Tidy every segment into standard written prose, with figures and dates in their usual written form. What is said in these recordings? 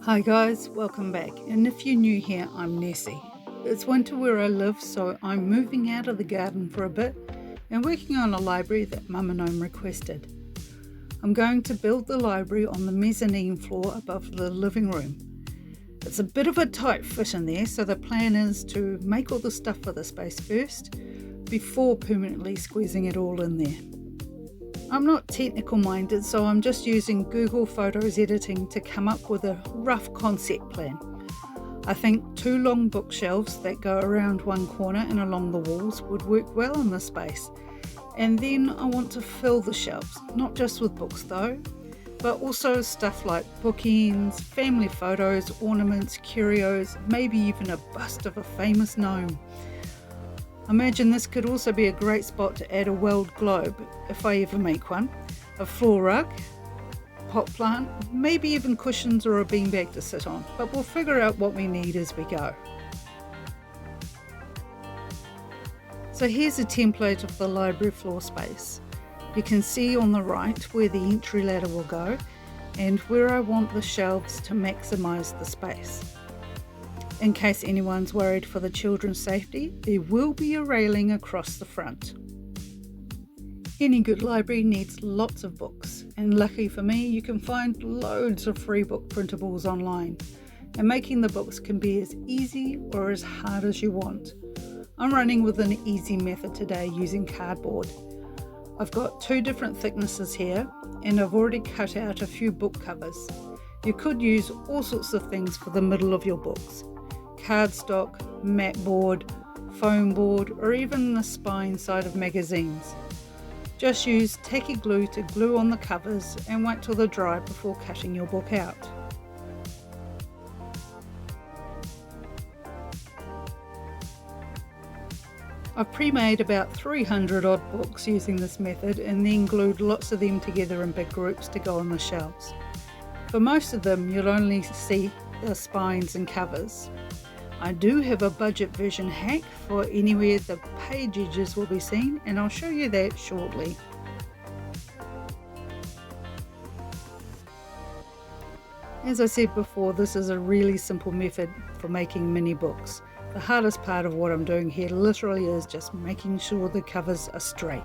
Hi guys, welcome back, and if you're new here, I'm Nessie. It's winter where I live, so I'm moving out of the garden for a bit and working on a library that Mum and Gnome requested. I'm going to build the library on the mezzanine floor above the living room. It's a bit of a tight fit in there, so the plan is to make all the stuff for the space first before permanently squeezing it all in there. I'm not technical minded, so I'm just using Google Photos editing to come up with a rough concept plan. I think 2 long bookshelves that go around one corner and along the walls would work well in the space. And then I want to fill the shelves, not just with books though, but also stuff like bookends, family photos, ornaments, curios, maybe even a bust of a famous gnome. Imagine this could also be a great spot to add a weld globe, if I ever make one, a floor rug, pot plant, maybe even cushions or a beanbag to sit on, but we'll figure out what we need as we go. So here's a template of the library floor space. You can see on the right where the entry ladder will go and where I want the shelves to maximise the space. In case anyone's worried for the children's safety, there will be a railing across the front. Any good library needs lots of books, and lucky for me, you can find loads of free book printables online, and making the books can be as easy or as hard as you want. I'm running with an easy method today using cardboard. I've got 2 different thicknesses here, and I've already cut out a few book covers. You could use all sorts of things for the middle of your books. Cardstock, mat board, foam board, or even the spine side of magazines. Just use tacky glue to glue on the covers and wait till they're dry before cutting your book out. I've pre-made about 300 odd books using this method and then glued lots of them together in big groups to go on the shelves. For most of them you'll only see the spines and covers. I do have a budget version hack for anywhere the page edges will be seen, and I'll show you that shortly. As I said before, this is a really simple method for making mini books. The hardest part of what I'm doing here literally is just making sure the covers are straight.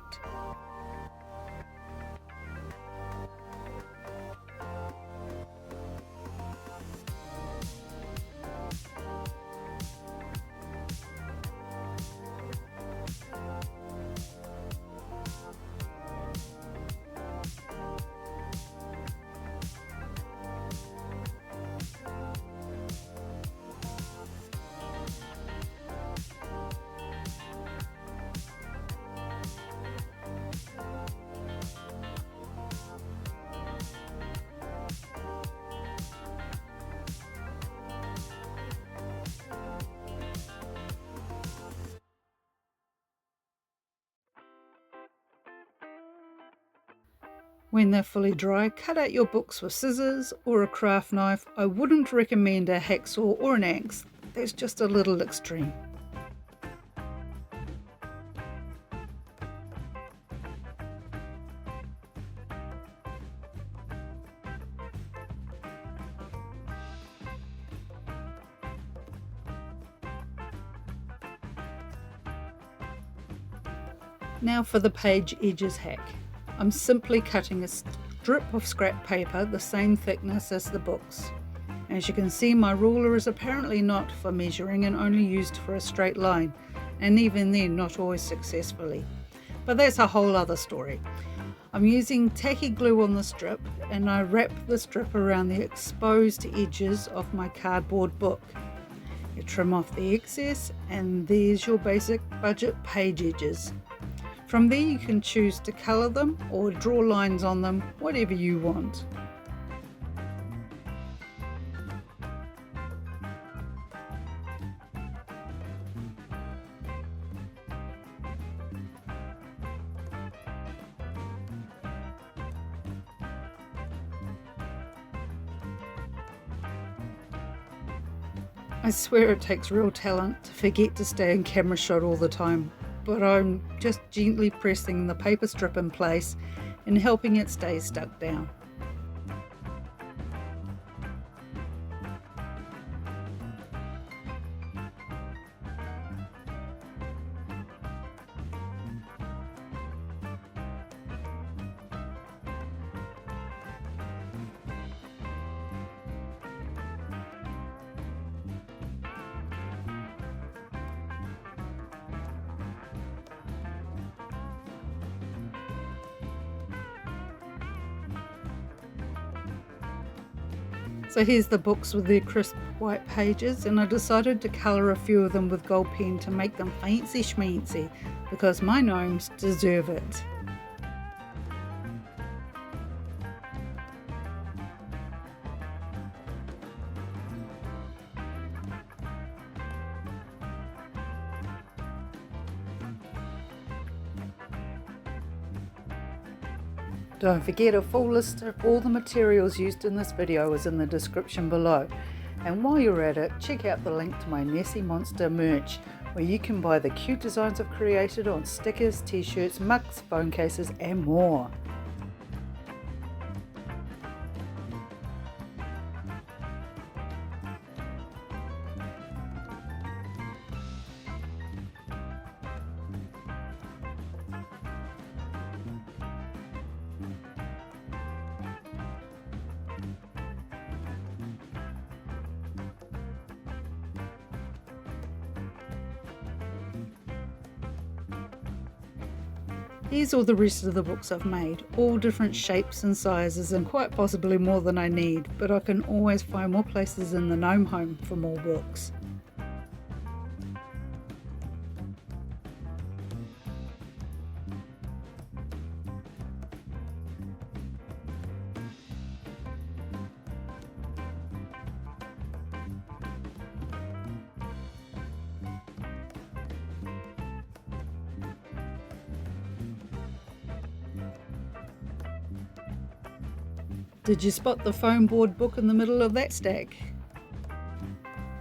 When they're fully dry, cut out your books with scissors or a craft knife. I wouldn't recommend a hacksaw or an axe, that's just a little extreme. Now for the page edges hack. I'm simply cutting a strip of scrap paper the same thickness as the books. As you can see, my ruler is apparently not for measuring and only used for a straight line, and even then not always successfully. But that's a whole other story. I'm using tacky glue on the strip, and I wrap the strip around the exposed edges of my cardboard book. You trim off the excess, and there's your basic budget page edges. From there you can choose to colour them or draw lines on them, whatever you want. I swear it takes real talent to forget to stay in camera shot all the time, but I'm just gently pressing the paper strip in place and helping it stay stuck down. So here's the books with their crisp white pages, and I decided to colour a few of them with gold pen to make them fancy schmancy, because my gnomes deserve it. Don't forget, a full list of all the materials used in this video is in the description below. And while you're at it, check out the link to my Nessie Monster merch, where you can buy the cute designs I've created on stickers, t-shirts, mugs, phone cases and more. Here's all the rest of the books I've made, all different shapes and sizes and quite possibly more than I need, but I can always find more places in the Gnome Home for more books. Did you spot the foam board book in the middle of that stack?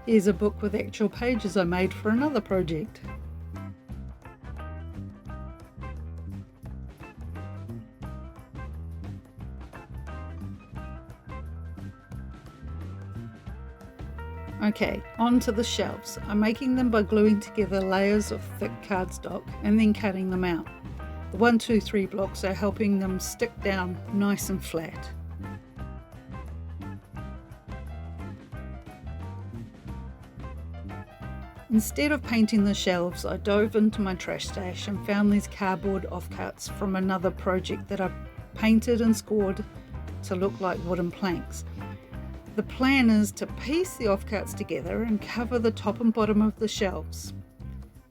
Here's a book with actual pages I made for another project. Okay, on to the shelves. I'm making them by gluing together layers of thick cardstock and then cutting them out. The 1, 2, 3 blocks are helping them stick down nice and flat. Instead of painting the shelves, I dove into my trash stash and found these cardboard offcuts from another project that I painted and scored to look like wooden planks. The plan is to piece the offcuts together and cover the top and bottom of the shelves.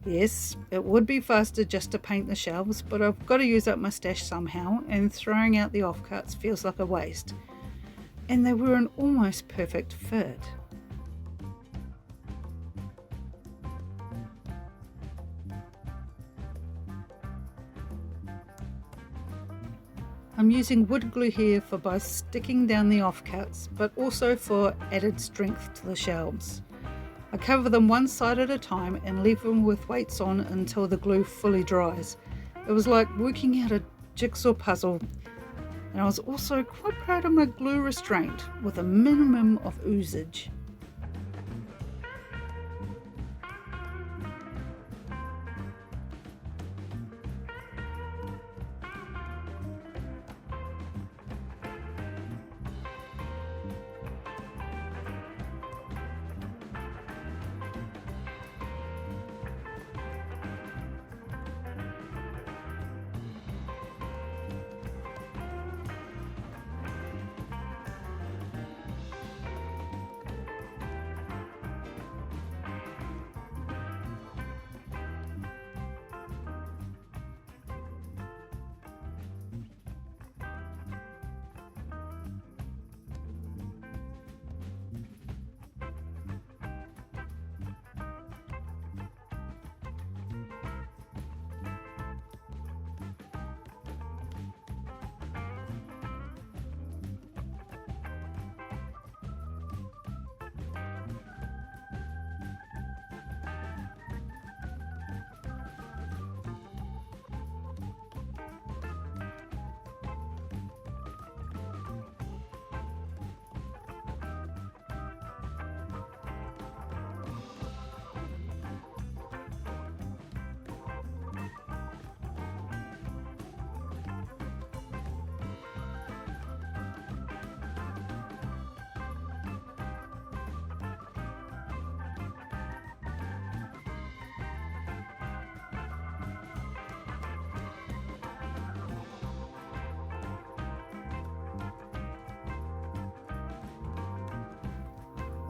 Yes, it would be faster just to paint the shelves, but I've got to use up my stash somehow, and throwing out the offcuts feels like a waste. And they were an almost perfect fit. I'm using wood glue here for both sticking down the offcuts, but also for added strength to the shelves. I cover them one side at a time and leave them with weights on until the glue fully dries. It was like working out a jigsaw puzzle, and I was also quite proud of my glue restraint with a minimum of oozage.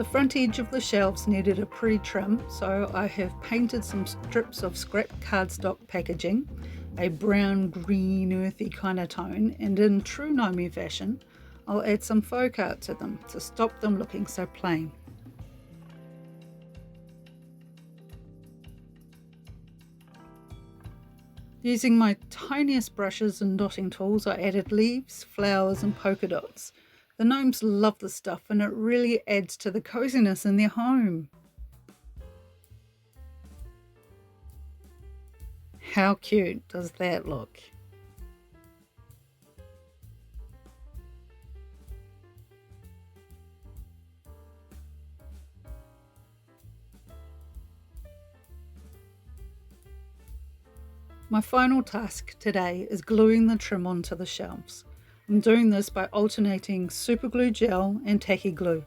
The front edge of the shelves needed a pretty trim, so I have painted some strips of scrap cardstock packaging, a brown, green, earthy kind of tone, and in true Gnome fashion, I'll add some folk art to them to stop them looking so plain. Using my tiniest brushes and dotting tools, I added leaves, flowers and polka dots. The gnomes love this stuff and it really adds to the coziness in their home. How cute does that look? My final task today is gluing the trim onto the shelves. I'm doing this by alternating super glue gel and tacky glue.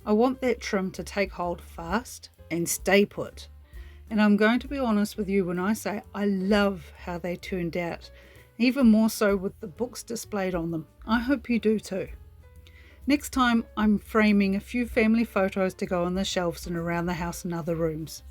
I want that trim to take hold fast and stay put. And I'm going to be honest with you when I say I love how they turned out, even more so with the books displayed on them. I hope you do too. Next time I'm framing a few family photos to go on the shelves and around the house and other rooms.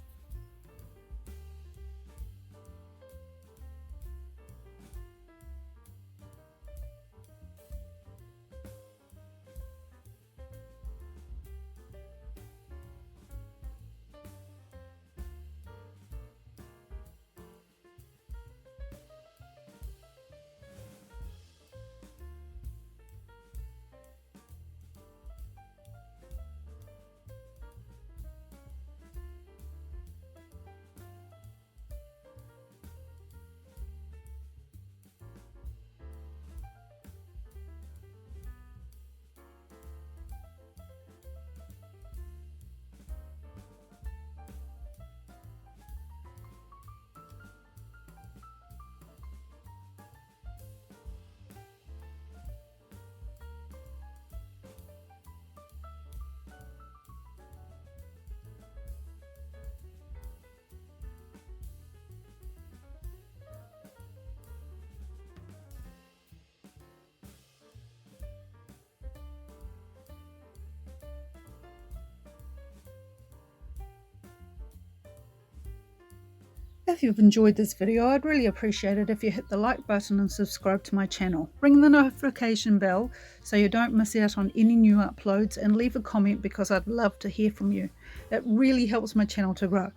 If you've enjoyed this video, I'd really appreciate it if you hit the like button and subscribe to my channel. Ring the notification bell so you don't miss out on any new uploads, and leave a comment because I'd love to hear from you. It really helps my channel to grow.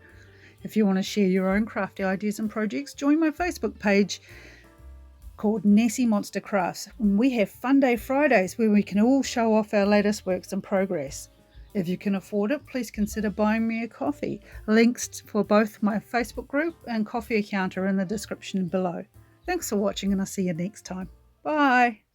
If you want to share your own crafty ideas and projects, join my Facebook page called Nessie Monster Crafts. And we have Fun Day Fridays where we can all show off our latest works in progress. If you can afford it, please consider buying me a coffee. Links for both my Facebook group and coffee account are in the description below. Thanks for watching and I'll see you next time. Bye!